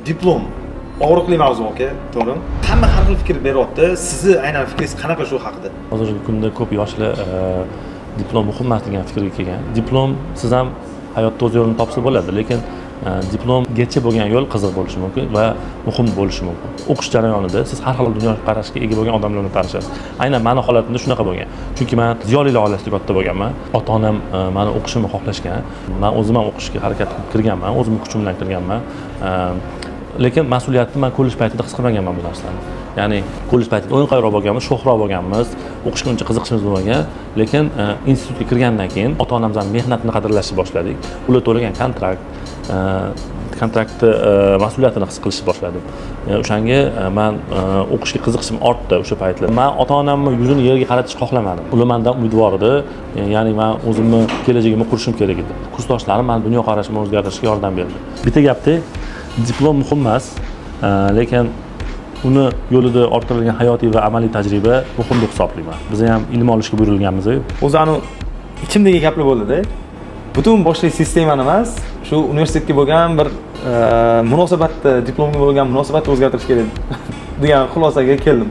diplom og'riqli mavzu, aka, to'g'rimi? Hamma har xil fikr beryapti. Sizni aynan fikringiz qanaqa shu haqida? Hozirgi kunda ko'p yoshlar diplom muhim emas degan fikrga kelgan. Diplom siz ham hayotda o'z yo'lini topsa bo'ladi, lekin diplomgacha bo'lgan yo'l qiziq bo'lishi mumkin va muhim bo'lishi mumkin. O'qish jarayonida siz har xil dunyoqarashga ega bo'lgan odamlar bilan tanishasiz. Aynan meni holatimda shunaqa bo'lgan. Chunki men ziyolilar oilasida katta bo'lganman. Ota-onam meni o'qishimni xohlashgan. Men o'zim ham o'qishga harakat qilib kirganman, o'zimning kuchim bilan kirganman. Lekin mas'uliyatni men kollej paytida his qilmaganman bu narsani. Ya'ni kollej paytida o'yinqayroq bo'lganmiz, sho'xroq bo'lganmiz, o'qishga uncha qiziqishimiz bo'lmagan, lekin institutga kirgandan keyin ota-onamizning mehnatini qadrlashni boshladik. Ular to'lagan kontraktni mas'uliyatini his qilishni boshladim. O'shanga men o'qishga qiziqishim ortdi o'sha paytlar. Men ota-onamni yuzini yerga qaratishni xohlamadim. Ular mendan umidvor edi. Ya'ni men o'zimni kelajagimni qurishim kerak edi. Kursdoshlarim meni dunyoqarashimni o'zgartirishga yordam berdi. Bitta gapda diplom muhim emas, lekin uni yo'lida orttirilgan hayotiy va amaliy tajriba muhim deb hisoblayman. Biz ham ilm olishga buyurilganmiz. O'zi ichimdagi gaplar bo'ldi-da. Butun boshli sistemani emas, shu universitetga bo'lgan bir munosabatni, diplomga bo'lgan munosabatni o'zgartirish kerak degan xulosaga keldim.